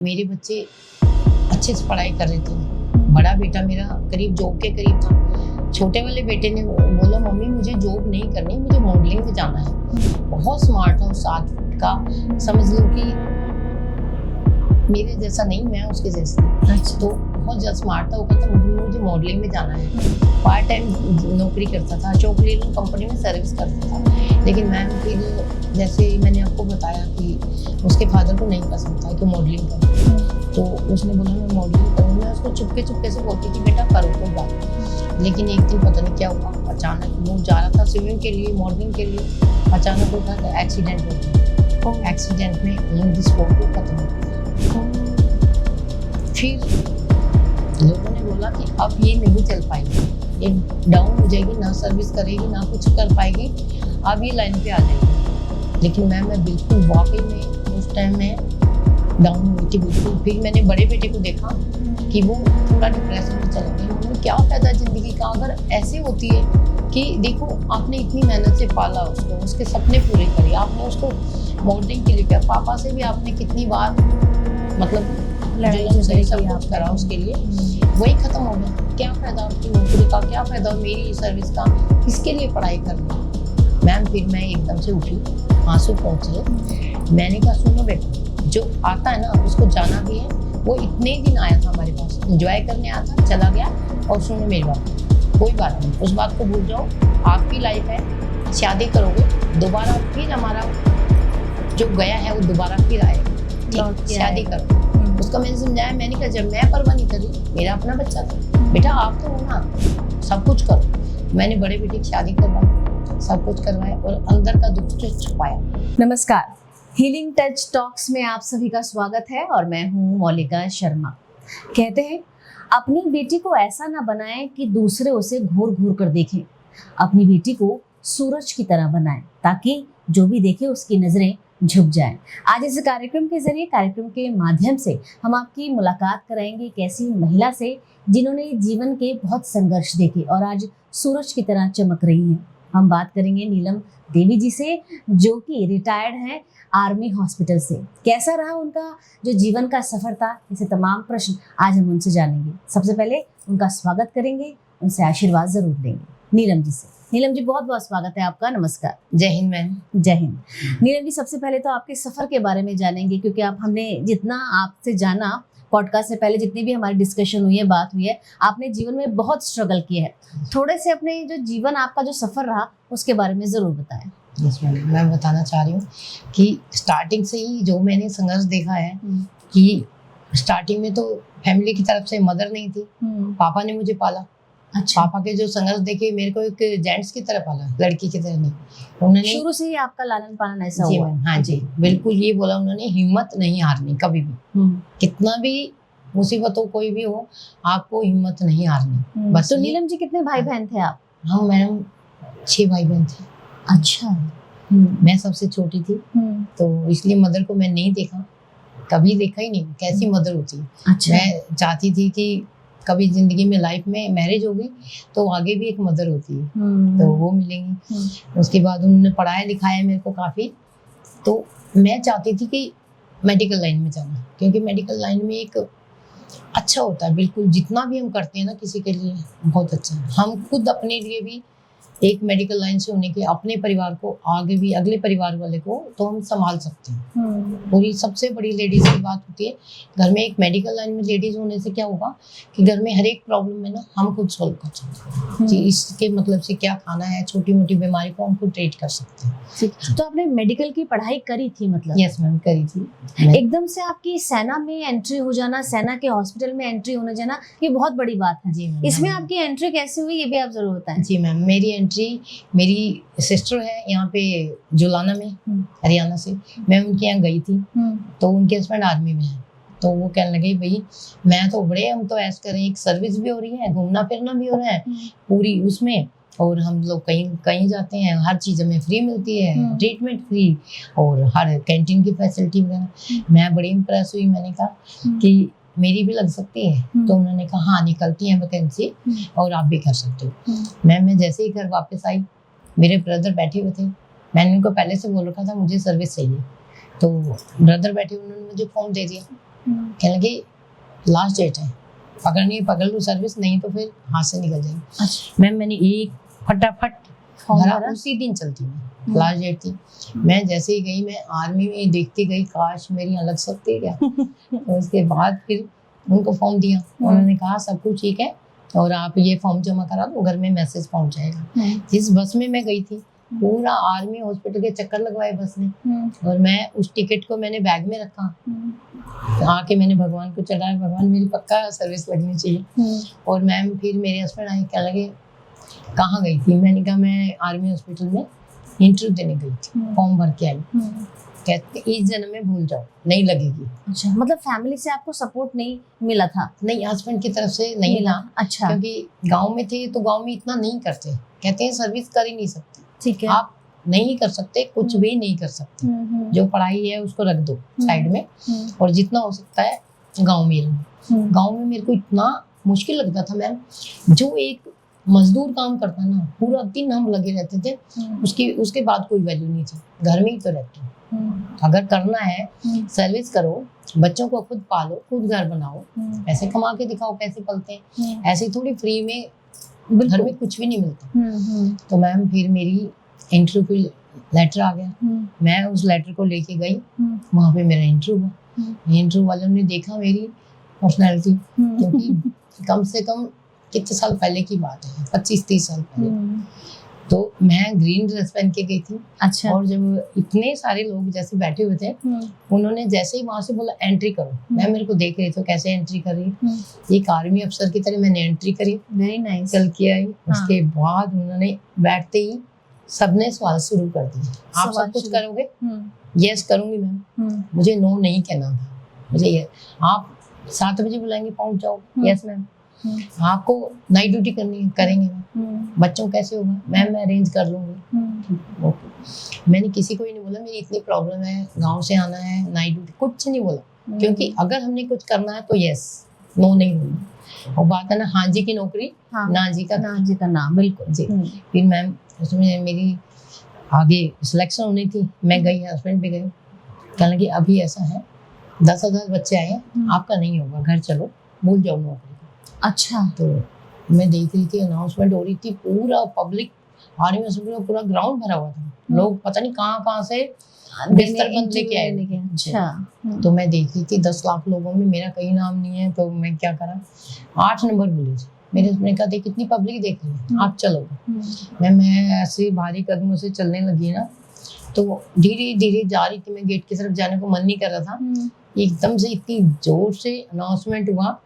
मेरे बच्चे अच्छे से पढ़ाई कर रहे थे। बड़ा बेटा मेरा करीब जॉब के करीब था। छोटे वाले बेटे ने बोला मम्मी मुझे जॉब नहीं करनी, मुझे मॉडलिंग में जाना है। बहुत स्मार्ट था, 7 फुट का, समझ लो कि मेरे जैसा नहीं, मैं उसके जैसी। तो बहुत ज़्यादा स्मार्ट था। वो कहता मुझे मॉडलिंग में जाना है। पार्ट टाइम नौकरी करता था, चॉकलेट कंपनी में सर्विस करता था। लेकिन मैम फिर जैसे मैंने आपको बताया कि उसके फादर को नहीं पसंद था कि मॉडलिंग करूँ, तो उसने बोला मैं मॉडलिंग करूँ। मैं उसको चुपके से बोलती थी बेटा करो कोई बात नहीं। लेकिन एक दिन पता नहीं क्या हुआ, अचानक वो जा रहा था स्विमिंग के लिए, मॉडलिंग के लिए, अचानक उसका एक्सीडेंट हो गया। एक्सीडेंट में ऑन द स्पॉट वो खत्म हो गया। फिर लोगों ने बोला कि अब ये नहीं चल पाएगी, ये डाउन हो जाएगी, ना सर्विस करेगी ना कुछ कर पाएगी, अब ये लाइन पे आ जाएगी। लेकिन मैं बिल्कुल वाकई में उस टाइम में डाउन हुई थी बिल्कुल। फिर मैंने बड़े बेटे को देखा कि वो थोड़ा डिप्रेशन में चला गया। उन्होंने क्या फायदा ज़िंदगी का अगर ऐसे होती है कि देखो आपने इतनी मेहनत से पाला उसको, उसके सपने पूरे करे, आपने उसको मॉडलिंग के लिए किया, पापा से भी आपने कितनी बार मतलब जुल्म से सब कुछ करा उसके लिए, वही खत्म हो गया। क्या फायदा आपकी नौकरी का, क्या फायदा मेरी सर्विस का, किसके लिए पढ़ाई करनी। मैम फिर मैं एकदम से उठी, आंसू पहुंचे। मैंने कहा सुनो बेटा, जो आता है ना उसको जाना भी है। वो इतने दिन आया था हमारे पास, एंजॉय करने आया था, चला गया। और सुनो मेरी बात, कोई बात नहीं, उस बात को भूल जाओ। आपकी लाइफ है, शादी करोगे, दोबारा फिर हमारा जो गया है वो दोबारा फिर आएगा। शादी करो। उसको मैंने समझाया। मैंने कहा जब मैं परवाह नहीं करी, मेरा अपना बच्चा था, बेटा आप तो हो ना, सब कुछ करो। मैंने बड़े बेटे की शादी करवाई, सब कुछ करवाया और अंदर का दुख छुपाया। नमस्कार, हीलिंग टच टॉक्स में आप सभी का स्वागत है और मैं हूँ मौलिका शर्मा। कहते हैं अपनी बेटी को ऐसा ना बनाएं कि दूसरे उसे घूर घूर कर देखें। अपनी बेटी को सूरज की तरह बनाएं ताकि जो भी देखे उसकी नजरें झुक जाएं। आज इस कार्यक्रम के जरिए, कार्यक्रम के माध्यम से हम आपकी मुलाकात कराएंगे एक ऐसी महिला से जिन्होंने जीवन के बहुत संघर्ष देखे और आज सूरज की तरह चमक रही हैं। हम बात करेंगे नीलम देवी जी से, जो कि रिटायर्ड हैं आर्मी हॉस्पिटल से। कैसा रहा उनका जो जीवन का सफर था, ऐसे तमाम प्रश्न आज हम उनसे जानेंगे। सबसे पहले उनका स्वागत करेंगे, उनसे आशीर्वाद जरूर लेंगे नीलम जी से। नीलम जी बहुत बहुत स्वागत है आपका, नमस्कार। जय हिंद मैम। जय हिंद। नीलम जी सबसे पहले तो आपके सफर के बारे में जानेंगे, क्योंकि हमने जितना आपसे जाना पॉडकास्ट से पहले, जितनी भी हमारी डिस्कशन हुई है, बात हुई है, आपने जीवन में बहुत स्ट्रगल किया है। थोड़े से अपने जो जीवन आपका जो सफर रहा उसके बारे में जरूर बताएं। मैं बताना चाह रही हूँ कि स्टार्टिंग से ही जो मैंने संघर्ष देखा है कि स्टार्टिंग में तो फैमिली की तरफ से मदर नहीं थी, पापा ने मुझे पाला। अच्छा। पापा के जो संघर्ष देखे, मेरे को एक जेंट्स की तरह पाला, लड़की की तरह नहीं। उन्होंने शुरू से ही आपका लालन पालन ऐसा जी हुआ? हाँ जी, बिल्कुल ये बोला उन्होंने, हिम्मत नहीं हारनी कभी भी, कितना भी मुसीबत हो, कोई भी हो, आपको हिम्मत नहीं हारनी। बस। तो नीलम जी कितने भाई बहन थे आप? हम मैडम 6 भाई बहन थे। अच्छा। मैं सबसे छोटी थी, तो इसलिए मदर को मैं नहीं देखा, कभी देखा ही नहीं कैसी मदर होती है। अच्छा। मैं चाहती थी कि कभी जिंदगी में लाइफ में मैरिज होगी तो आगे भी एक मदर होती है, तो वो मिलेंगी। उसके बाद उन्होंने पढ़ाया लिखाया मेरे को काफ़ी, तो मैं चाहती थी कि मेडिकल लाइन में जाना, क्योंकि मेडिकल लाइन में एक अच्छा होता है, बिल्कुल जितना भी हम करते हैं ना किसी के लिए बहुत अच्छा है। हम खुद अपने लिए भी एक मेडिकल लाइन से होने के अपने परिवार को, आगे भी अगले परिवार वाले को तो हम संभाल सकते हैं। पूरी सबसे बड़ी लेडीज की बात होती है घर में, एक मेडिकल लाइन में लेडीज होने से क्या होगा कि घर में हर एक प्रॉब्लम में ना हम खुद सॉल्व कर सकते हैं कि इसके मतलब से क्या खाना है, छोटी मोटी बीमारी को हम खुद ट्रीट कर सकते हैं। तो आपने मेडिकल की पढ़ाई करी थी मतलब? यस मैम, करी थी। एकदम से आपकी सेना में एंट्री हो जाना, सेना के हॉस्पिटल में एंट्री होने जाना, ये बहुत बड़ी बात है। जी, इसमें आपकी एंट्री कैसे हुई ये भी आप जरूर बताएं। जी मैम, मेरी सिस्टर है यहाँ पे जुलाना में, हरियाणा से। मैं उनके यहाँ गई थी, तो उनके हस्बैंड आर्मी में है, तो वो कहने लगे भाई मैं तो बड़े, हम तो ऐसा करें, एक सर्विस भी हो रही है, घूमना फिरना भी हो रहा है पूरी उसमें, और हम लोग कहीं जाते हैं, हर चीज़ हमें फ्री मिलती है, ट्रीटमेंट फ्री और हर कैंटीन की फैसिलिटी वगैरह। मैं बड़ी इम्प्रेस हुई। मैंने कहा कि मेरी भी लग सकती है, तो उन्होंने कहा हाँ निकलती है वैकेंसी और आप भी कर सकते हो। मैं जैसे ही घर वापस आई, मेरे ब्रदर बैठे हुए थे, मैंने उनको पहले से बोल रखा था मुझे सर्विस चाहिए, तो ब्रदर बैठे उन्होंने मुझे फॉर्म दे दिया कहने लगे लास्ट डेट है, पकड़नी है पकड़ लो सर्विस, नहीं तो फिर हाथ से निकल जाएगी। अच्छा। मैम मैंने एक फटाफट फॉर्म भरा, भरा? उसी दिन चलती मैं, लास्ट डेट थी। मैं जैसे ही गई, मैं आर्मी में देखती गई, काश मेरी अलग सकती है क्या। तो उसके बाद फिर उनको फॉर्म दिया, उन्होंने कहा सब कुछ ठीक है और आप ये फॉर्म जमा करा दो, घर में मैसेज पहुंच जाएगा। जिस बस में मैं गई थी, पूरा आर्मी हॉस्पिटल के चक्कर लगवाए बस ने, और मैं उस टिकट को मैंने बैग में रखा, आके मैंने भगवान को चढ़ाया, भगवान मेरी पक्का सर्विस लगनी चाहिए। और मैम फिर मेरे हस्बैंड आए, क्या लगे कहाँ गई थी, मैंने कहा मैं आर्मी हॉस्पिटल में इंटरव्यू देने गई थी, फॉर्म भर के आई। कहते इस जन्म में भूल जाओ, नहीं लगेगी। अच्छा, मतलब फैमिली से आपको सपोर्ट नहीं मिला था? नहीं, हस्बैंड की तरफ से नहीं मिला। था। अच्छा, क्योंकि गांव में थे तो गांव में इतना नहीं करते, कहते हैं सर्विस कर ही नहीं सकते, ठीक है। आप नहीं कर सकते, कुछ भी नहीं कर सकते, जो पढ़ाई है उसको रख दो साइड में, और जितना हो सकता है गांव में रहो। गांव में मेरे को इतना मुश्किल लगता था मैम, जो एक मजदूर काम करता ना, पूरा दिन हम लगे रहते थे, उसके बाद कोई वैल्यू नहीं थी। घर में ही तो रहते, अगर करना है सर्विस करो, बच्चों को खुद पालो, खुद घर बनाओ, पैसे कमा के दिखाओ, पैसे पलते हैं, ऐसे थोड़ी फ्री में घर में कुछ भी नहीं मिलता। तो मैम फिर मेरी इंटरव्यू की लेटर आ गया, मैं उस लेटर को लेके गई, वहाँ पे मेरा इंटरव्यू हुआ। इंटरव्यू वालों ने देखा मेरी पर्सनैलिटी, क्योंकि कम से कम कितने साल पहले की बात है, 25-30 साल पहले। तो मैं ग्रीन ड्रेस पहन के गई थी। अच्छा। और जब इतने सारे लोग जैसे बैठे हुए थे, उन्होंने जैसे ही वहां से बोला एंट्री करो, मैं मेरे को देख रही थी कैसे एंट्री कर रही, एक आर्मी अफसर की तरह मैंने एंट्री करी, वेरी नाइस, चल के आई। उसके बाद उन्होंने बैठते ही सबने सवाल शुरू कर दिए, आप सब कुछ करोगे? यस करूंगी मैम, मुझे नो नहीं कहना था, मुझे ये आप 7 बजे बुलाएंगे पहुंच जाओ, यस मैम। आपको नाइट ड्यूटी करनी है, करेंगे मैम। बच्चों कैसे होगा मैम, मैं अरेंज कर लूंगी। ओके। मैंने किसी को ही नहीं बोला मेरी इतनी प्रॉब्लम है, गांव से आना है, नाइट ड्यूटी, कुछ नहीं बोला, क्योंकि अगर हमने कुछ करना है तो यस, नो नहीं बोलना। और बात है ना हाँ जी की नौकरी, ना जी का ना, बिल्कुल जी। फिर मैम उसमें मेरी आगे सिलेक्शन होनी थी, मैं गई, हस्बैंड भी गए, कहने लगे अभी ऐसा है 10,000 बच्चे आए हैं, आपका नहीं होगा, घर चलो, भूल जाओ नौकरी। अच्छा। तो मैं देख रही थी, अनाउंसमेंट हो रही थी, पूरा पब्लिक आर्मी हॉस्पिटल में पूरा ग्राउंड भरा हुआ था, लोग पता नहीं कहाँ से बिस्तर बंद लेके आए। अच्छा। तो मैं देख रही थी 10 लाख लोगों में मेरा कहीं नाम नहीं है, तो मैं क्या करा, 8 नंबर बोली थी। मेरे हस्बैंड कहा देख कितनी पब्लिक देख रही है, आप चलो। मैं ऐसे भारी कदमों से चलने लगी ना, तो धीरे धीरे जा रही थी, मैं गेट की तरफ जाने को मन नहीं कर रहा था, एकदम से इतनी जोर से अनाउंसमेंट हुआ,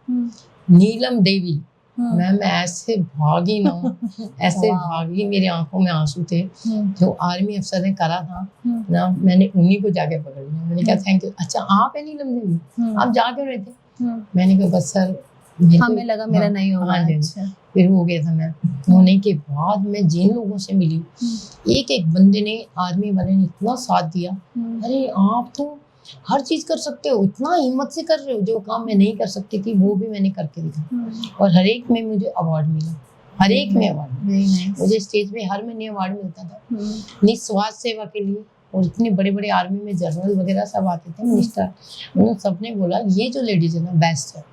नीलम देवी। मैं ऐसे भागी ना, ऐसे भागी, मेरी आंखों में आंसू थे, जो आर्मी अफसर ने करा था ना, मैंने उन्हीं को जाके पकड़ लिया, मैंने कहा थैंक यू। अच्छा आप है नीलम देवी, आप जा क्यों रहे थे? मैंने कहा बस सर हमें लगा मेरा नहीं होगा। अच्छा। फिर हो गया था मैम। होने के बाद मैं जिन लोगों से मिली, एक एक बंदे ने, आर्मी वाले ने इतना साथ दिया, अरे आप तो हर चीज कर सकते हो, इतना हिम्मत से कर रहे हो, जो काम मैं नहीं कर सकती थी वो भी मैंने करके दिखा। और हर एक में मुझे अवार्ड मिला, हर एक में अवार्ड। मुझे स्टेज पे हर महीने अवार्ड मिलता था निस्वार्थ सेवा के लिए। और इतने बड़े बड़े आर्मी में जनरल वगैरह सब आते थे, मिनिस्टर, उन्होंने सबने बोला ये जो लेडीज है ना बेस्ट है।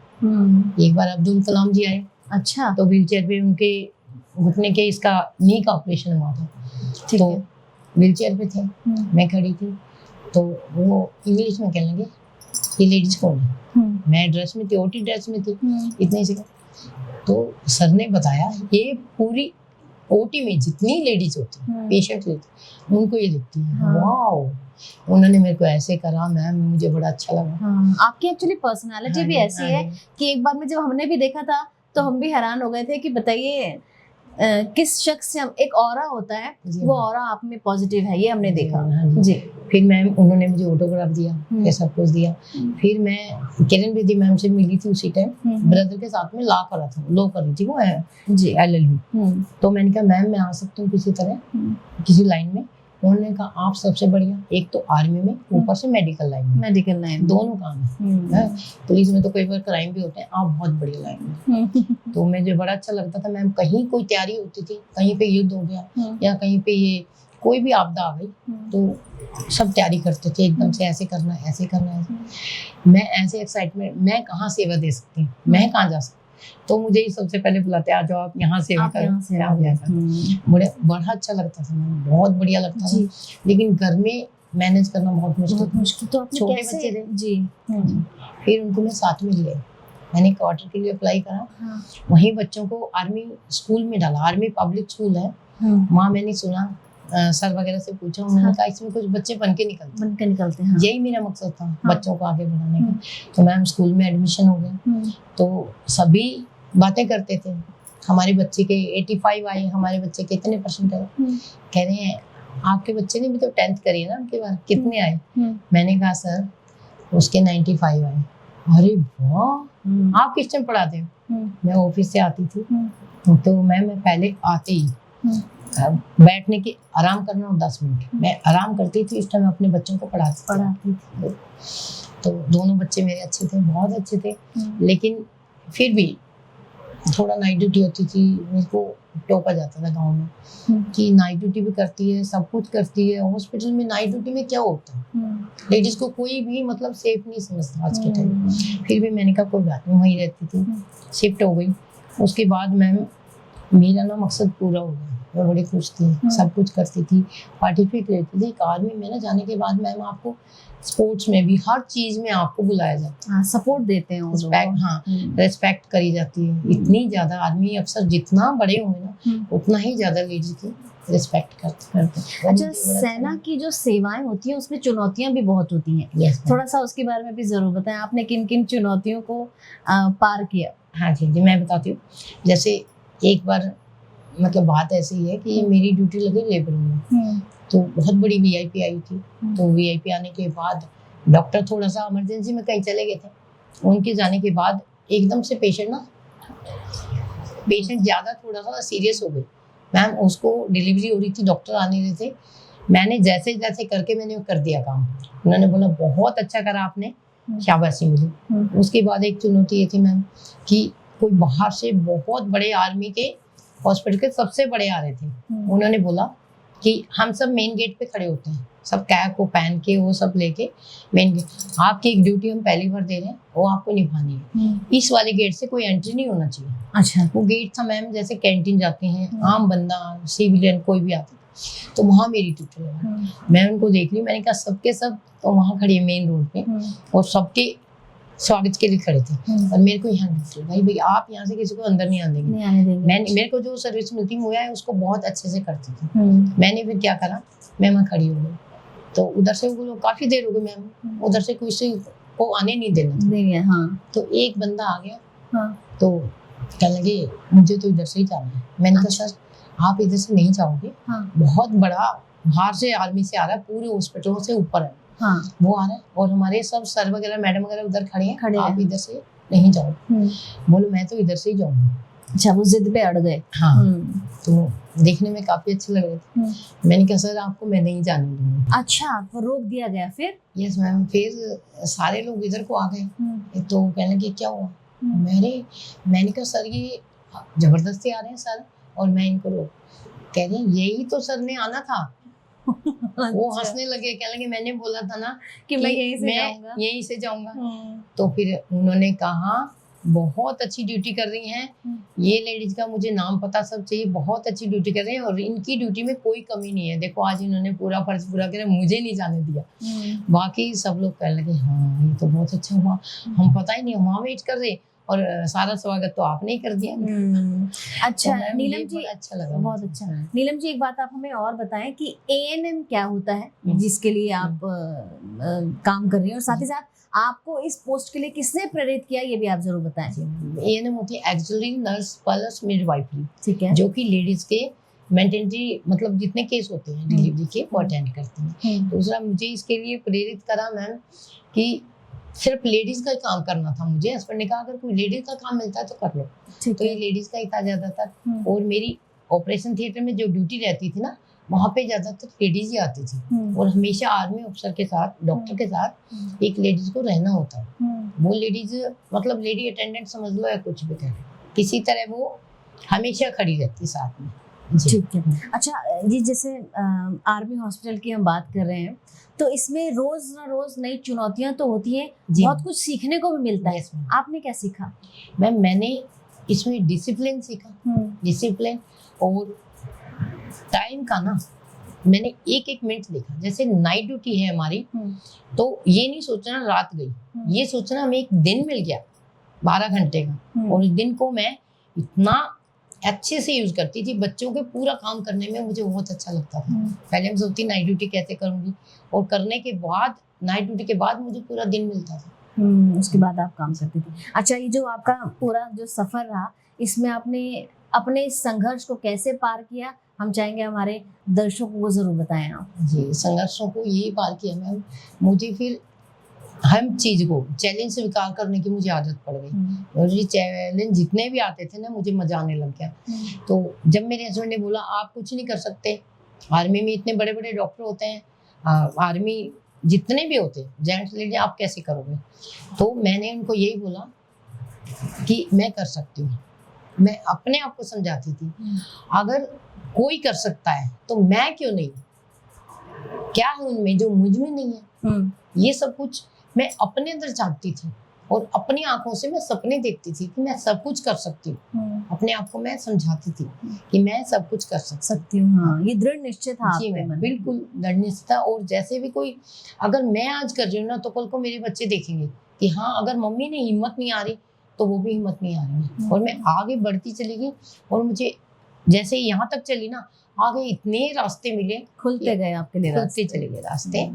एक बार अब्दुल कलाम जी आए, अच्छा, तो व्हील चेयर पे उनके घुटने के इसका नी का ऑपरेशन हुआ था, तो व्हील चेयर पे थे, मैं खड़ी थी, तो वो इंग्लिश में कहने लगे ये लेडीज कौन है? मैं ड्रेस में थी, ओटी ड्रेस में थी, इतने से। तो सर ने बताया ये पूरी ओटी में जितनी लेडीज होती पेशेंट लेती उनको ये दिखती है। वाओ, उन्होंने मेरे को ऐसे करा मैम, मुझे बड़ा अच्छा लगा। आपकी एक्चुअली पर्सनालिटी भी ऐसी है कि एक बार में जब हमने भी देखा था तो हम भी हैरान हो गए थे कि बताइए किस शख्स से हम, एक ऑरा होता है, वो ऑरा आप में पॉजिटिव है, ये हमने देखा जी। फिर मैम उन्होंने मुझे ऑटोग्राफ दिया, ये सब कुछ दिया। फिर मैं किरण बेदी मैम से मिली थी उसी टाइम, ब्रदर के साथ में ला करा था, लो कर रही थी वो है जी LLB। तो मैंने कहा मैम मैं आ सकती हूँ किसी तरह, किसी लाइन में? उन्होंने कहा आप सबसे बढ़िया, एक तो आर्मी में, ऊपर से मेडिकल लाइन, दोनों काम है। पुलिस में तो कई बार क्राइम भी होते हैं, आप बहुत बढ़िया लाइन में। तो मुझे बड़ा अच्छा लगता था मैम। कहीं कोई तैयारी होती थी, कहीं पे युद्ध हो गया या कहीं पे ये कोई भी आपदा आ गई, तो सब तैयारी करते थे एकदम से, ऐसे करना है, ऐसे करना है। मैं ऐसे एक्साइटमेंट, मैं कहाँ सेवा दे सकती हूँ, मैं कहाँ जा सकती, तो मुझे ही सबसे पहले बुलाते, आ जाओ आप यहाँ सेवा आप यहाँ से करो। मुझे बड़ा अच्छा लगता था, मुझे बहुत बढ़िया लगता था, लेकिन घर में मैनेज करना बहुत मुश्किल। तो आपने छोटे कैसे? बच्चे थे जी। फिर उनको मैं साथ में लिया, मैंने क्वार्टर के लिए अप्लाई करा। हाँ। वहीं बच्चों को आर्मी स्कूल में डाला, आर्मी पब्लिक स्कूल है वहाँ। मैंने सुना, सर वगैरह से पूछा, उन्होंने कहा इसमें कुछ बच्चे बन के निकलते हैं। यही मेरा मकसद था, बच्चों को आगे बढ़ाने का। तो मैम स्कूल में एडमिशन हो गया, तो सभी बातें करते थे, हमारे बच्चे के 85 आए, हमारे बच्चे के इतने परसेंट आए। कह रहे हैं आपके बच्चे ने भी तो 10th करी है ना, आपके बाद कितने आए? मैंने कहा सर उसके 95 आए। अरे वाह, आप किस टाइम पढ़ाते हो? मैं ऑफिस से आती थी, तो मैं पहले आते ही बैठने की आराम करना 10 मिनट मैं आराम करती थी, इस टाइम अपने बच्चों को पढ़ाती थी। तो दोनों बच्चे मेरे अच्छे थे, बहुत अच्छे थे, लेकिन फिर भी थोड़ा नाइट ड्यूटी होती थी, मेरे को टोका जाता था गांव में कि नाइट ड्यूटी भी करती है, सब कुछ करती है, हॉस्पिटल में नाइट ड्यूटी में क्या होता है, लेडीज को कोई भी मतलब सेफ नहीं समझता आज के टाइम। फिर भी मैंने कहा कोई बात नहीं, वहीं रहती थी, शिफ्ट हो गई। उसके बाद मैम मेरा ना मकसद पूरा हो गया, मैं बड़ी खुश थी, सब कुछ करती थी, पार्टिसिपेट लेती थी। आर्मी में ना जाने के बाद मैम आपको स्पोर्ट्स में भी हर चीज में आपको बुलाया जाता है, सपोर्ट देते हैं, रेस्पेक्ट करी जाती है। इतनी ज्यादा आर्मी अफसर जितना बड़े होंगे ना उतना ही ज्यादा लेडीज की रिस्पेक्ट करते। अच्छा, सेना की जो सेवाएं होती हैं उसमें चुनौतियां भी बहुत होती हैं। थोड़ा सा उसके बारे में भी जरूर बताएं, आपने किन किन चुनौतियों को पार किया? हाँ जी मैं बताती हूँ। जैसे एक बार मतलब बात ऐसी है कि मेरी ड्यूटी लगी लेबर में, तो बहुत बड़ी वीआईपी आई थी। तो वीआईपी आने के बाद डॉक्टर थोड़ा सा इमरजेंसी में कहीं चले गए थे, उनके जाने के बाद एकदम से पेशेंट ज़्यादा थोड़ा सा सीरियस हो गई। मैम उसको डिलीवरी हो रही थी, डॉक्टर आने रहे थे, मैंने जैसे जैसे करके मैंने कर दिया काम। उन्होंने बोला बहुत अच्छा करा आपने, शाबाशी मिली। उसके बाद एक चुनौती ये थी मैम कि कोई बाहर से बहुत बड़े आर्मी के हॉस्पिटल के सबसे बड़े आ रहे थे। उन्होंने बोला कि हम सब मेन गेट पे खड़े होते हैं, सब कैप को पहन के वो सब लेके मेन गेट, आपकी एक ड्यूटी हम पहली बार दे रहे हैं, वो आपको निभानी है। इस वाले गेट से कोई एंट्री नहीं होना चाहिए। अच्छा। वो गेट था मैम जैसे कैंटीन जाते हैं, आम बंदा सिविलियन कोई भी आता, तो वहाँ मेरी ड्यूटी लगा। मैं उनको देख ली, मैंने कहा सबके सब तो वहाँ खड़ी है मेन रोड पे, और सबके स्वागत के लिए खड़े थे, और मेरे को यहाँ भाई आप यहाँ से किसी को अंदर नहीं आने देंगे। मैंने मेरे को जो सर्विस मिलती हुआ है उसको बहुत अच्छे से करती थी। मैंने फिर क्या करा, मैं वहाँ खड़ी हो गई, तो उधर से वो लोग काफी देर हो गई मैम, उधर से किसी को आने नहीं देना। हाँ। तो एक बंदा आ गया, तो कहने लगे मुझे तो इधर से ही जाना है। मैंने कहा सर आप इधर से नहीं जाओगे, बहुत बड़ा बाहर से आर्मी से आ रहा है, पूरे हॉस्पिटलों से ऊपर है, वो आ रहा है, और हमारे सब सर वगैरह मैडम वगैरह उधर खड़े हैं, आप इधर से नहीं जाओ। बोलो मैं तो इधर से ही जाऊंगा। अच्छा, वो जिद पे अड़ गए। हाँ। तो देखने में काफी अच्छे लग रहे थे। मैंने कहा सर आपको मैं नहीं जाने दूंगी। अच्छा, आपको रोक दिया गया फिर? Yes ma'am. फिर सारे लोग इधर को आ गए, तो कहने लगे क्या हुआ? मैंने कहा सर ये जबरदस्ती आ रहे हैं सर, और मैं इनको रोक। कह रहे यही तो सर ने आना था। वो हंसने लगे, कहने लगे मैंने बोला था ना कि मैं यहीं से जाऊंगा। तो फिर उन्होंने कहा बहुत अच्छी ड्यूटी कर रही हैं ये लेडीज का मुझे नाम पता सब चाहिए, बहुत अच्छी ड्यूटी कर रही हैं और इनकी ड्यूटी में कोई कमी नहीं है। देखो आज इन्होंने पूरा फर्ज पूरा किया, मुझे नहीं जाने दिया। बाकी सब लोग कहने लगे हाँ ये तो बहुत अच्छा हुआ, हम पता ही नहीं वहाँ वेट कर रहे और सारा स्वागत तो आपने ही कर दिया। अच्छा तो नीलम जी, अच्छा लगा, बहुत अच्छा। नीलम जी एक बात आप हमें और बताएं कि ANM क्या होता है जिसके लिए आप काम कर रही हैं, और साथ ही साथ आपको इस पोस्ट के लिए किसने प्रेरित किया ये भी आप जरूर बताएं। ANM होती है एक्सिलरी नर्स प्लस मिडवाइफरी, ठीक है, जो कि लेडीज के मेंटेनिटी मतलब जितने केस होते हैं डिलीवरी के वो अटेंड करती हैं। दूसरा मुझे इसके लिए प्रेरित करा मैम कि सिर्फ लेडीज का ही काम करना था। मुझे हस्बैंड ने कहा अगर कोई लेडीज का काम मिलता है तो कर लो, तो ये लेडीज का ही था ज्यादातर। और मेरी ऑपरेशन थिएटर में जो ड्यूटी रहती थी ना वहाँ पे ज्यादातर लेडीज ही आती थी, और हमेशा आर्मी ऑफिसर के साथ डॉक्टर के साथ एक लेडीज को रहना होता है। वो लेडीज मतलब लेडी अटेंडेंट समझ लो या कुछ भी कह, किसी तरह वो हमेशा खड़ी रहती साथ में। जी। ठीक है। अच्छा, ये जैसे आर्मी हॉस्पिटल की हम बात कर रहे हैं, तो इसमें रोज ना रोज नई चुनौतियां तो होती हैं, जी। बहुत कुछ सीखने को भी मिलता है। Yes, ma'am। आपने क्या सीखा? मैंने इसमें डिसिप्लिन सीखा, डिसिप्लिन और टाइम का ना, मैंने एक एक मिनट देखा। जैसे नाइट ड्यूटी है हमारी, तो ये नहीं सोचना रात गई, ये सोचना हमें एक दिन मिल गया 12 घंटे का, और इस दिन को मैं इतना अच्छे से यूज करती थी। बच्चों के पूरा काम करने में मुझे बहुत अच्छा लगता था। पहले मैं सोचती नाइट ड्यूटी कैसे करूंगी, और करने के बाद, नाइट ड्यूटी के बाद मुझे पूरा दिन मिलता था। उसके बाद आप काम करती थी। अच्छा, ये जो आपका पूरा जो सफर रहा, इसमें आपने अपने संघर्ष को कैसे पार किया, हम चाहेंगे हमारे दर्शकों को जरूर बताएं आप। जी, संघर्षों को यही पार किया मैम। मुझे फिर हर चीज को चैलेंज स्वीकार करने की मुझे आदत पड़ गई, और ये चैलेंज जितने भी आते थे ना, मुझे मजा आने लग गया। तो जब मेरे हस्बैंड ने बोला आप कुछ नहीं कर सकते, आर्मी में इतने बड़े बड़े डॉक्टर होते हैं, आर्मी जितने भी होते जेंट्स लेडी, आप कैसे करोगे? तो मैंने उनको यही बोला कि मैं कर सकती हूँ। मैं अपने आप को समझाती थी, अगर कोई कर सकता है तो मैं क्यों नहीं? क्या है उनमें जो मुझ में नहीं है? ये सब कुछ मैं अपने अंदर झांकती थी, और अपनी आंखों से मैं सपने देखती थी कि मैं सब कुछ कर सकती हूँ। अपने आप को मैं समझाती थी कि मैं सब कुछ कर सकती हूँ। हाँ, ये दृढ़ निश्चय था जी, आपके मन मैं में। बिल्कुल दृढ़ निश्चय था। और जैसे भी कोई, अगर मैं आज कर रही हूँ ना, तो कल को मेरे बच्चे देखेंगे कि हाँ, अगर मम्मी ने हिम्मत नहीं आ रही तो वो भी हिम्मत नहीं आ रही। और मैं आगे बढ़ती चली गई, और मुझे जैसे यहाँ तक चली ना, आगे इतने रास्ते मिले, खुलते गए आपके लिए, खुलते चले गए रास्ते।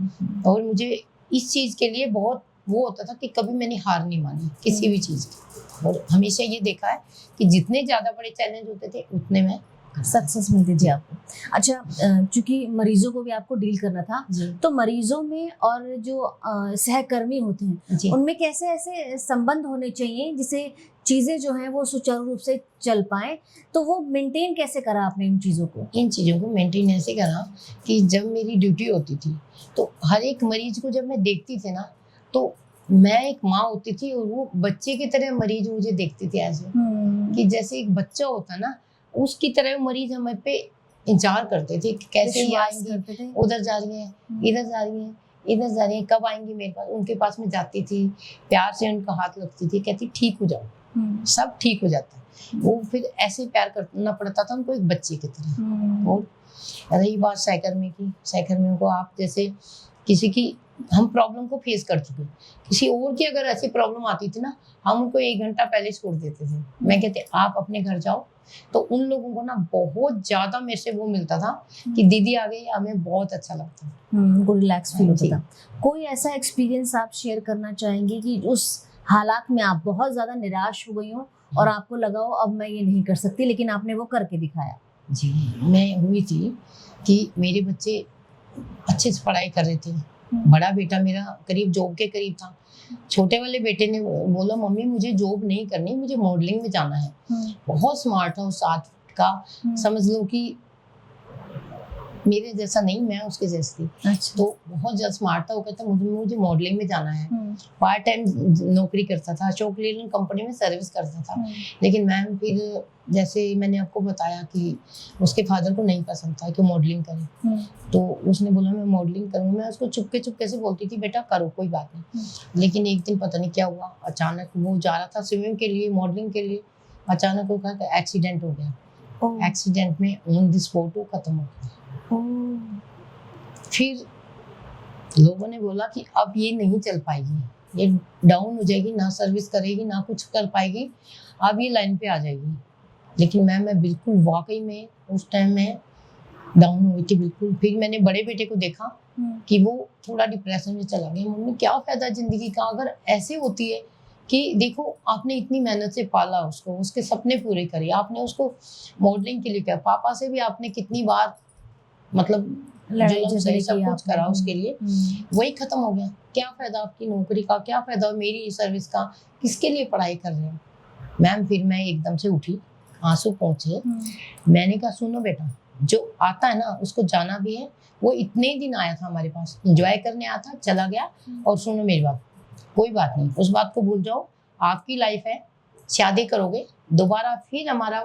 और मुझे इस चीज के लिए बहुत वो होता था कि कभी मैंने हार नहीं मानी किसी भी चीज की, और हमेशा ये देखा है कि जितने ज्यादा बड़े चैलेंज होते थे उतने में सक्सेस मिलती थी आपको। अच्छा, चूंकि मरीजों को भी आपको डील करना था, तो मरीजों में और जो सहकर्मी होते हैं, उनमें कैसे ऐसे संबंध होने चाहिए जिससे चीजें जो हैं वो सुचारू रूप से चल पाए, तो वो मेंटेन कैसे करा आपने इन चीजों को? इन चीजों को मेंटेन ऐसे करा कि जब मेरी ड्यूटी होती थी, तो हर एक मरीज को जब मैं देखती थी ना, तो मैं एक माँ होती थी, और वो बच्चे की तरह मरीज मुझे देखती थी, ऐसे कि जैसे एक बच्चा होता ना, उसकी तरह मरीज हमें पे इंतजार करते थे कि कैसे ये आएंगी, उधर जा रही हैं, इधर जा रही हैं, इधर जा रही हैं, कब आएंगी मेरे पास। उनके पास में जाती थी, प्यार से उनका हाथ लगती थी, कहती ठीक हो जाओ, सब ठीक हो जाता है। वो फिर ऐसे प्यार करना पड़ता था उनको एक बच्चे की तरह। और रही बात सहकर्मी की, सहकर्मियों को आप जैसे किसी की, हम प्रॉब्लम को फेस कर चुके, किसी और की अगर ऐसी प्रॉब्लम आती थी ना, हम उनको 1 घंटा पहले छोड़ देते थे। मैं कहते आप अपने घर जाओ, तो उन लोगों को ना बहुत ज्यादा मेरे से वो मिलता था कि दीदी आ गई, हमें बहुत अच्छा लगता है, उनको रिलैक्स फील होता था। कोई ऐसा एक्सपीरियंस आप शेयर करना चाहेंगे कि उस हालात में आप बहुत ज्यादा निराश हो गई हो और आपको लगा हो अब मैं ये नहीं कर सकती, लेकिन आपने वो करके दिखाया? जी, मैं हुई थी कि मेरे बच्चे अच्छे से पढ़ाई कर रहे थे, बड़ा बेटा मेरा करीब जॉब के करीब था, छोटे वाले बेटे ने बोला मम्मी मुझे जॉब नहीं करनी, मुझे मॉडलिंग में जाना है। बहुत स्मार्ट था, उस 7 का समझ लो कि मेरे जैसा नहीं, मैं उसके जैसी थी। अच्छा। तो बहुत ज्यादा स्मार्ट था। वो कहता मुझे मॉडलिंग में जाना है। पार्ट टाइम नौकरी करता था, अशोक लीलैंड कंपनी में सर्विस करता था। लेकिन मैम फिर जैसे मैंने आपको बताया कि उसके फादर को नहीं पसंद था कि मॉडलिंग करे, तो उसने बोला मैं मॉडलिंग करूँगा। मैं उसको चुपके चुपके से बोलती थी बेटा करो कोई बात नहीं। लेकिन एक दिन पता नहीं क्या हुआ, अचानक वो जा रहा था स्विमिंग के लिए, मॉडलिंग के लिए, अचानक वो कहा एक्सीडेंट हो गया। एक्सीडेंट में ऑन द स्पॉट वो खत्म हो गया। फिर लोगों ने बोला कि अब ये नहीं चल पाएगी, ये डाउन हो जाएगी, ना सर्विस करेगी, ना कुछ कर पाएगी, अब ये लाइन पे आ जाएगी। लेकिन मैं बिल्कुल वाकई में उस टाइम में डाउन हुई थी बिल्कुल। फिर मैंने बड़े बेटे को देखा कि वो थोड़ा डिप्रेशन में चला गया। मम्मी क्या फायदा जिंदगी का अगर ऐसे होती है कि देखो आपने इतनी मेहनत से पाला उसको, उसके सपने पूरे करे, आपने उसको मॉडलिंग के लिए किया, पापा से भी आपने कितनी बार मतलब जुल्म से सब कुछ करा उसके लिए, वही खत्म हो गया। क्या फायदा आपकी नौकरी का, क्या फायदा मेरी सर्विस का, किसके लिए पढ़ाई कर रहे हैं? मैम फिर मैं एकदम से उठी, आंसू पहुंचे। मैंने कहा सुनो बेटा, जो आता है ना उसको जाना भी है। वो इतने दिन आया था हमारे पास, एंजॉय करने आया था, चला गया। और सुनो मेरी बात, कोई बात नहीं, उस बात को भूल जाओ, आपकी लाइफ है, शादी करोगे, दोबारा फिर हमारा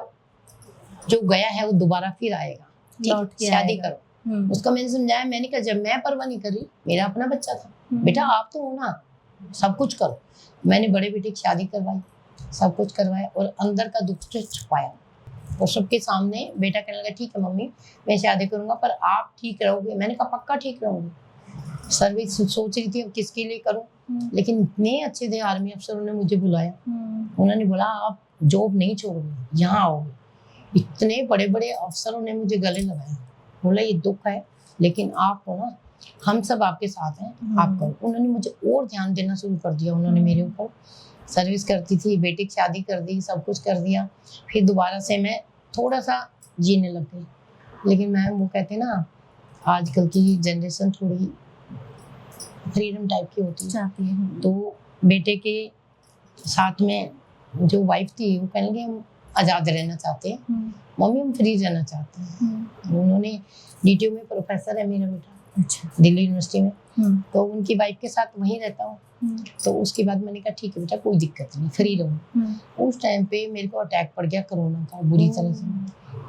जो गया है वो दोबारा फिर आएगा, ठीक है, लौट के शादी आएगा। करो। उसको मैंने समझाया, मैंने कहा जब मैं परवाह नहीं कर रही, मेरा अपना बच्चा था, बेटा आप तो हो ना, सब कुछ करो। मैंने बड़े बेटे की शादी करवाई, सब कुछ करवाया और अंदर का दुख से छुपाया। और सबके सामने बेटा कहने लगा ठीक है मम्मी मैं शादी करूंगा पर आप ठीक रहोगे। मैंने कहा पक्का ठीक रहूंगी। सर्विस सोच रही थी अब किसके लिए करूं, लेकिन इतने अच्छे थे आर्मी अफसरों ने मुझे बुलाया। उन्होंने बोला आप जॉब नहीं छोड़ोगे, यहाँ आओगे। इतने बड़े बड़े अफसरों ने मुझे गले लगाया, बोला ये दुख है लेकिन आप हो ना, हम सब आपके साथ हैं, आप करो। उन्होंने मुझे और ध्यान देना शुरू कर दिया उन्होंने मेरे ऊपर। सर्विस करती थी, बेटे की शादी कर दी, सब कुछ कर दिया। फिर दोबारा से मैं थोड़ा सा जीने लग गई। लेकिन मैम वो कहते हैं ना आजकल की जनरेशन थोड़ी फ्रीडम टाइप की होती है, चाहती है। तो बेटे के साथ में जो वाइफ थी वो कहने लगी हम आज़ाद रहना चाहते हैं, मम्मी हम फ्री रहना चाहते हैं। उन्होंने डीटीयू में प्रोफेसर है मेरा बेटा, अच्छा, दिल्ली यूनिवर्सिटी में, तो उनकी वाइफ के साथ वहीं रहता हूँ। तो उसके बाद मैंने कहा ठीक है बेटा कोई दिक्कत नहीं, फ्री रहूँ। उस टाइम पे मेरे को अटैक पड़ गया कोरोना का, बुरी तरह से।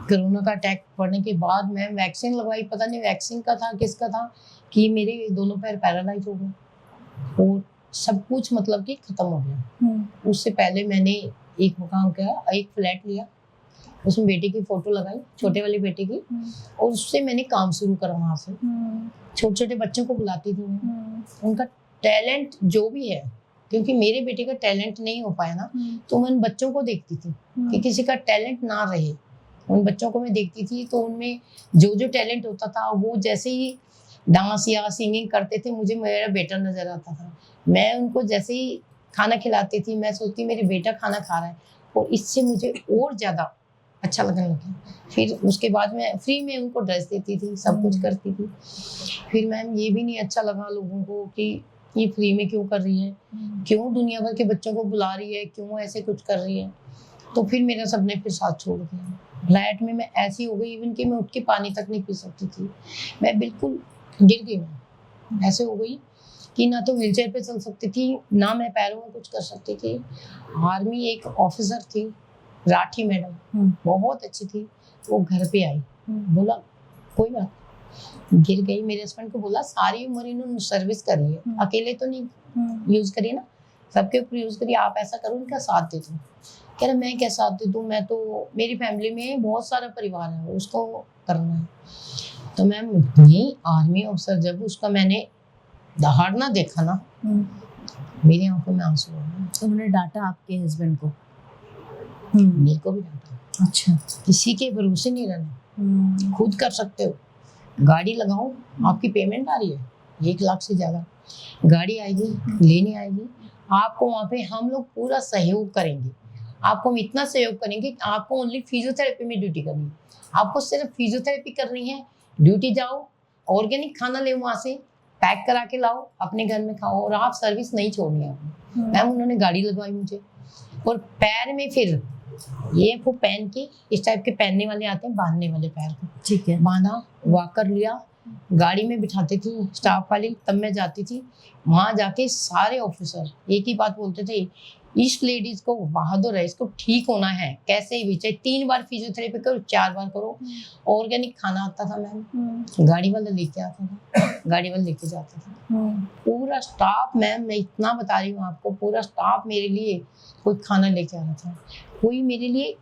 कोरोना का अटैक पड़ने के बाद मैं वैक्सीन लगवाई, पता नहीं वैक्सीन का था किसका था, कि मेरे दोनों पैर पैरालाइज हो गए और सब कुछ मतलब कि खत्म हो गया। उससे पहले मैंने एक काम किया, एक फ्लैट लिया, उसमें बेटे की फोटो लगाई, छोटे वाले बेटे की, और उससे मैंने काम शुरू करा। वहाँ से छोटे छोटे बच्चों को बुलाती थी मैं, उनका टैलेंट जो भी है, क्योंकि मेरे बेटे का टैलेंट नहीं हो पाया ना, तो मैं उन बच्चों को देखती थी कि किसी का टैलेंट ना रहे। उन बच्चों को मैं देखती थी तो उनमें जो जो टैलेंट होता था वो जैसे ही डांस या सिंगिंग करते थे मुझे मेरा बेटा नजर आता था। मैं उनको जैसे ही खाना खिलाती थी मैं सोचती मेरे बेटा खाना खा रहा है, और इससे मुझे और ज़्यादा अच्छा लगने लगा। फिर उसके बाद मैं फ्री में उनको ड्रेस देती थी, सब कुछ करती थी। फिर मैम ये भी नहीं अच्छा लगा लोगों को कि ये फ्री में क्यों कर रही है, क्यों दुनिया भर के बच्चों को बुला रही है, क्यों ऐसे कुछ कर रही है। तो फिर मेरा सबने फिर साथ छोड़ दिया। फ्लैट में मैं ऐसी हो गई इवन कि मैं उठ के पानी तक नहीं पी सकती थी, मैं बिल्कुल गिर गई। मैं ऐसे हो गई कि ना तो व्हीलचेयर पे चल सकती थी, ना मैं पैरों में कुछ कर सकती थी। आर्मी एक ऑफिसर थी राठी मैडम, बहुत अच्छी थी, वो घर पे आई, बोला कोई बात, गिर गई। मेरे हस्बैंड को बोला सारी उम्र इन्होंने सर्विस करी है, अकेले तो नहीं यूज करिए ना, सबके ऊपर यूज करिए, आप ऐसा करो इनका साथ दे दो। कह रहा मैं क्या साथ दे दूँ, मैं तो मेरी फैमिली में बहुत सारा परिवार है, उसको करना है। तो मैम इतनी आर्मी अफसर, जब उसका मैंने दहाड़ना देखा ना, मेरी आंखों में आंसू आ गए। तो उन्होंने डांटा आपके हस्बैंड को? मेरे को भी डांटा। अच्छा, किसी के भरोसे नहीं रहना, खुद कर सकते हो। गाड़ी लगाओ, आपकी पेमेंट आ रही है 1 लाख से ज्यादा, गाड़ी आएगी लेने आएगी, आपको वहाँ पे हम लोग पूरा सहयोग करेंगे। आपको हम इतना सहयोग करेंगे कि आपको ओनली फिजियोथेरेपी में ड्यूटी करनी है, आपको सिर्फ फिजियोथेरेपी करनी है। ड्यूटी जाओ, ऑर्गेनिक खाना ले वहाँ से, पैक करा के लाओ, अपने घर में खाओ, और आप सर्विस नहीं छोड़नी है आपने। मैम उन्होंने गाड़ी लगवाई मुझे, और पैर में फिर ये वो पहन के, इस टाइप के पहनने वाले आते हैं बांधने वाले पैर को, ठीक है, बांधा, वॉकर लिया, गाड़ी में बिठाती थी स्टाफ वाली, तब मैं जाती थी। वहाँ जाके सारे ऑफिसर एक ही बात बोलते थे, इस लेडीज को बहादुर है, इसको ठीक होना है, कैसे भी, चाहे 3 बार फिजियोथेरेपी करो, 4 बार करो। ऑर्गेनिक खाना आता था मैम, गाड़ी वाला लेके आता था, गाड़ी वाला लेके जाता था। पूरा स्टाफ, मैम मैं इतना बता रही हूँ आपको, पूरा स्टाफ मेरे लिए, कोई खाना लेके आ रहा था, कोई मेरे लिए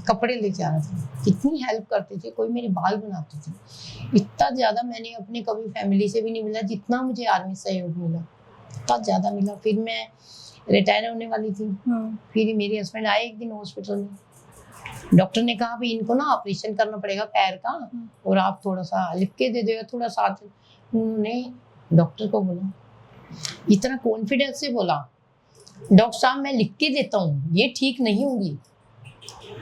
कपड़े लेके आ रहा था, कितनी हेल्प करते थे, कोई मेरे बाल बनाते थे। इतना ज़्यादा मैंने अपने कभी फैमिली से भी नहीं मिला जितना मुझे आर्मी सहयोग मिला, इतना ज़्यादा मिला। फिर मैं रिटायर होने वाली थी, फिर मेरे हस्बैंड आए एक दिन हॉस्पिटल में, डॉक्टर ने कहा भाई इनको ना ऑपरेशन करना पड़ेगा पैर का, और आप थोड़ा सा लिख के दे दो, थोड़ा साथ। उन्होंने डॉक्टर को बोला, इतना कॉन्फिडेंस से बोला, डॉक्टर साहब मैं लिख के देता हूँ, ये ठीक नहीं होगी,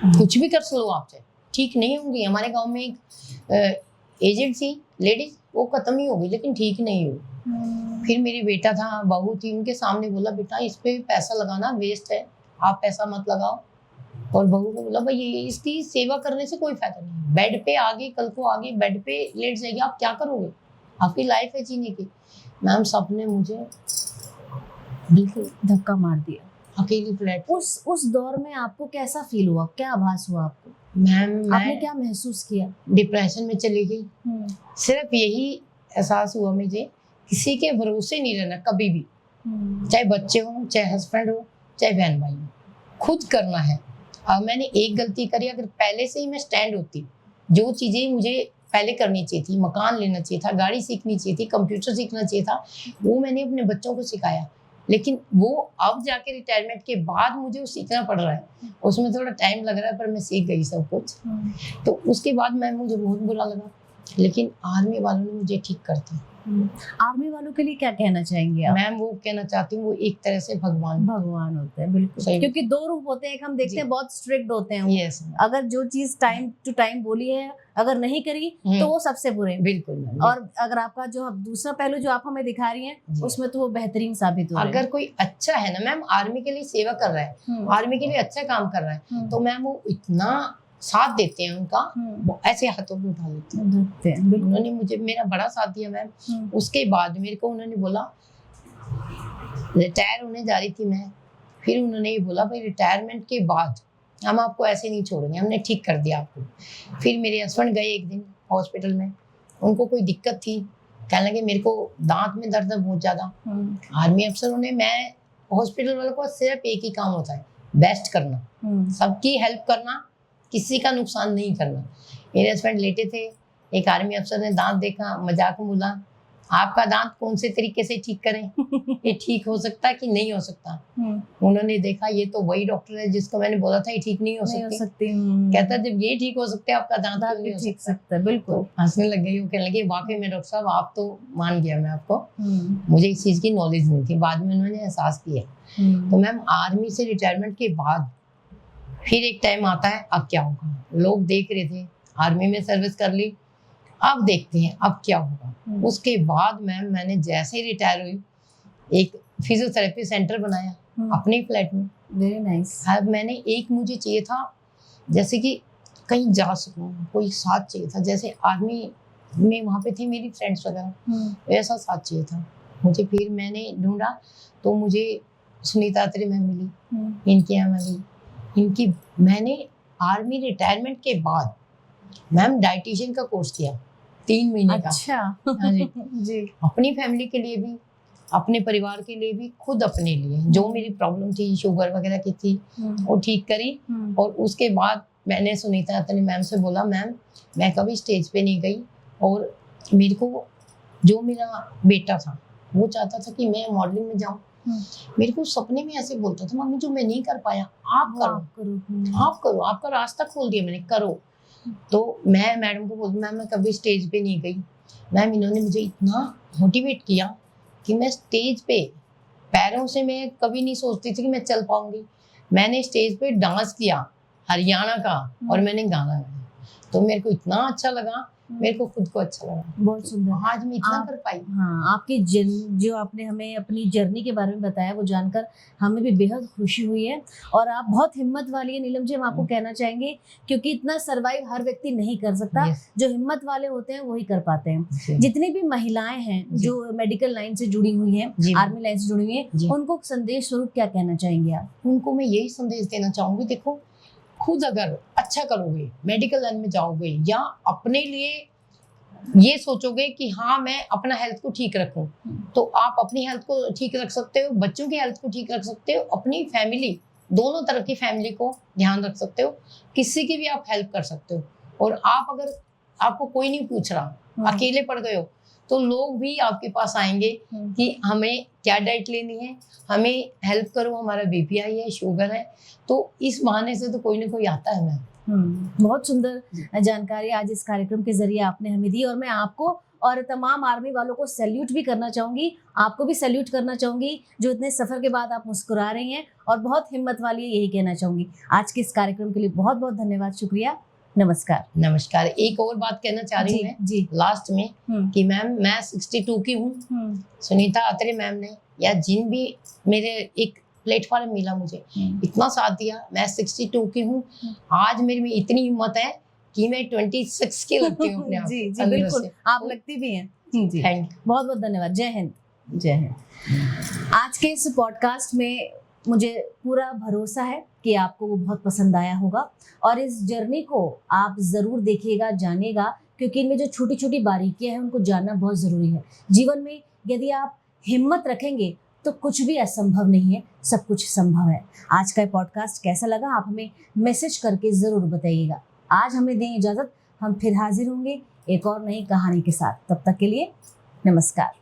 कुछ भी कर लो आपसे, ठीक नहीं होंगी। हमारे गांव में एक एजेंट थी लेडीज, वो खत्म ही हो गई लेकिन ठीक नहीं हुई। फिर मेरी बेटा था, बहू थी, उनके सामने बोला बेटा इस पे पैसा लगाना वेस्ट है, आप पैसा मत लगाओ। और बहू को बोला भाई ये इसकी सेवा करने से कोई फायदा नहीं, बेड पे आगे, कल को आगे बेड पे लेट जाएगी, आप क्या करोगे, आपकी लाइफ है जीने की। मैम सबने मुझे बिल्कुल धक्का मार दिया। अकेली फ्लैट। उस दौर में आपको कैसा फील हुआ, क्या आभास हुआ आपको? मैम आपने मैं क्या महसूस किया? डिप्रेशन में चली गई। सिर्फ यही एहसास हुआ मुझे, किसी के भरोसे नहीं रहना कभी भी, चाहे बच्चे हों, चाहे हस्बैंड हो, चाहे बहन भाई हो, खुद करना है। अब मैंने एक गलती करी, अगर पहले से ही मैं स्टैंड होती, जो चीज़ें मुझे पहले करनी चाहिए थी, मकान लेना चाहिए था, गाड़ी सीखनी चाहिए थी, कंप्यूटर सीखना चाहिए था, वो मैंने अपने बच्चों को सिखाया। लेकिन वो अब जाके रिटायरमेंट के बाद मुझे वो सीखना पड़ रहा है, उसमें थोड़ा टाइम लग रहा है, पर मैं सीख गई सब कुछ। तो उसके बाद मुझे बहुत बुरा लगा, लेकिन आर्मी वालों ने मुझे ठीक कर दिया। आर्मी वालों के लिए क्या कहना चाहेंगे आप? मैम वो कहना चाहती हूँ, वो एक तरह से भगवान होते हैं, बिल्कुल, सही। क्योंकि दो रूप होते हैं, एक हम देखते हैं बहुत स्ट्रिक्ट होते हैं, यस अगर जो चीज टाइम टू टाइम बोली है, अगर नहीं करी तो वो सबसे बुरे हैं। बिल्कुल मैम। और अगर आपका जो दूसरा पहलू जो आप हमें दिखा रही हैं, उसमें तो वो बेहतरीन साबित हो रहा है। अगर कोई अच्छा है ना मैम, आर्मी के लिए सेवा कर रहा है, आर्मी के लिए अच्छा काम कर रहा है, तो मैम वो इतना साथ देते हैं उनका, वो ऐसे हाथों में उठा लेते हैं। उन्होंने मुझे मेरा बड़ा साथ दिया मैम। उसके बाद मेरे को उन्होंने बोला, रिटायर होने जा रही थी मैं, फिर उन्होंने ये बोला भाई रिटायरमेंट के बाद हम आपको ऐसे नहीं छोड़ेंगे, हमने ठीक कर दिया आपको। फिर मेरे हस्बैंड गए एक दिन हॉस्पिटल में, उनको कोई दिक्कत थी, कहने लगे मेरे को दांत में दर्द है बहुत ज्यादा। आर्मी अफसरों ने, मैं हॉस्पिटल वालों को सिर्फ एक ही काम होता है, बेस्ट करना, सबकी हेल्प करना, किसी का नुकसान नहीं करना। मेरे हस्बैंड लेटे थे, एक आर्मी अफसर ने दांत देखा, मजाक में बोला आपका दांत कौन से तरीके से ठीक करें, ये ठीक हो सकता है कि नहीं हो सकता। उन्होंने देखा ये तो वही डॉक्टर है जिसको मैंने बोला था ये ठीक नहीं हो सकती। कहता जब ये ठीक हो सकते हैं आपका दांत नहीं हो सकता। बिल्कुल हंसने लग गई, वो कहने लगे वाकई में डॉक्टर साहब आप तो मान गया मैं आपको, मुझे इस चीज की नॉलेज नहीं थी, बाद में उन्होंने एहसास किया। तो मैम आर्मी से रिटायरमेंट के बाद फिर एक टाइम आता है, अब क्या होगा। लोग देख रहे थे, आर्मी में सर्विस कर ली, अब देखते हैं अब क्या होगा। उसके बाद मैम मैंने जैसे ही रिटायर हुई, एक फिजियोथेरेपी सेंटर बनाया अपने फ्लैट में। Very nice. अब मैंने एक मुझे चाहिए था जैसे कि कहीं जा सकूं, कोई साथ चाहिए था, जैसे आर्मी में वहाँ पे थी मेरी फ्रेंड्स वगैरह, वैसा साथ चाहिए था मुझे। फिर मैंने ढूंढा तो मुझे सुनीता अत्रे मैम मिली, इनके यहाँ मिली। इनकी मैंने आर्मी रिटायरमेंट के बाद मैम डाइटिशियन का कोर्स किया 3 महीने का। अच्छा। हाँ जी। जी। अपनी फैमिली के लिए भी, अपने परिवार के लिए भी, खुद अपने लिए, जो मेरी प्रॉब्लम थी शुगर वगैरह की थी वो ठीक करी। और उसके बाद मैंने सुनीता अत्रे मैम से बोला मैम मैं कभी स्टेज पे नहीं गई, और मेरे को जो मेरा बेटा था वो चाहता था कि मैं मॉडलिंग में जाऊं। मेरे को सपने में ऐसे बोलता था मम्मी जो मैं नहीं कर पाया आप करो, आप करो, आपका रास्ता खोल दिया मैंने, करो। तो मैं मैडम को बोलती मैम मैं कभी स्टेज पे नहीं गई। मैम इन्होंने मुझे इतना मोटिवेट किया कि मैं स्टेज पे पैरों से, मैं कभी नहीं सोचती थी कि मैं चल पाऊंगी। मैंने स्टेज पे डांस किया हरियाणा का, और मैंने गाना गाया, तो मेरे को इतना अच्छा लगा, मेरे को खुद को अच्छा लगा। बहुत सुंदर। आज मैं इतना कर पाई। हाँ, आपकी जो आपने हमें अपनी जर्नी के बारे में बताया वो जानकर हमें भी बेहद खुशी हुई है। और आप बहुत हिम्मत वाली है नीलम जी, हम आपको कहना चाहेंगे, क्योंकि इतना सरवाइव हर व्यक्ति नहीं कर सकता। जो हिम्मत वाले होते हैं वही कर पाते हैं। जितनी भी महिलाएं हैं जो मेडिकल लाइन से जुड़ी हुई हैं, आर्मी लाइन से जुड़ी हुई हैं, उनको संदेश स्वरूप क्या कहना चाहेंगे आप? उनको मैं यही संदेश देना चाहूंगी, देखो खुद अगर अच्छा करोगे, मेडिकल लाइन में जाओगे, या अपने लिए ये सोचोगे कि हाँ मैं अपना हेल्थ को ठीक रखूं, तो आप अपनी हेल्थ को ठीक रख सकते हो, बच्चों की हेल्थ को ठीक रख सकते हो, अपनी फैमिली, दोनों तरह की फैमिली को ध्यान रख सकते हो, किसी की भी आप हेल्प कर सकते हो। और आप अगर आपको कोई नहीं पूछ रहा, अकेले पड़ गए हो, तो लोग भी आपके पास आएंगे कि हमें क्या डाइट लेनी है, हमें हेल्प करो, हमारा बीपी हाई है, शुगर है। तो इस बहाने से तो कोई ना कोई आता है। मैं बहुत सुंदर जानकारी आज इस कार्यक्रम के जरिए आपने हमें दी, और मैं आपको और तमाम आर्मी वालों को सैल्यूट भी करना चाहूंगी। आपको भी सैल्यूट करना चाहूंगी जो इतने सफर के बाद आप मुस्कुरा रही हैं और बहुत हिम्मत वाली है, यही कहना चाहूंगी। आज के इस कार्यक्रम के लिए बहुत बहुत धन्यवाद, शुक्रिया, नमस्कार। नमस्कार। एक और बात कहना चाह रही हूँ मैं लास्ट में कि मैम मैं 62 की हूँ। सुनीता अत्रे मैम ने या जिन भी मेरे एक प्लेटफॉर्म मिला, मुझे इतना साथ दिया। मैं 62 की हूँ, आज मेरे में इतनी हिम्मत है कि मैं 26 की लगती हूँ अपने आप। जी जी बिल्कुल, आप लगती भी हैं। जी थैंक यू, बहुत बहुत धन्यवाद। जय हिंद। जय हिंद। आज के इस पॉडकास्ट में मुझे पूरा भरोसा है कि आपको वो बहुत पसंद आया होगा और इस जर्नी को आप ज़रूर देखिएगा, जानिएगा, क्योंकि इनमें जो छोटी छोटी बारीकियां हैं उनको जानना बहुत ज़रूरी है। जीवन में यदि आप हिम्मत रखेंगे तो कुछ भी असंभव नहीं है, सब कुछ संभव है। आज का पॉडकास्ट कैसा लगा आप हमें मैसेज करके ज़रूर बताइएगा। आज हमें दें इजाज़त, हम फिर हाजिर होंगे एक और नई कहानी के साथ। तब तक के लिए नमस्कार।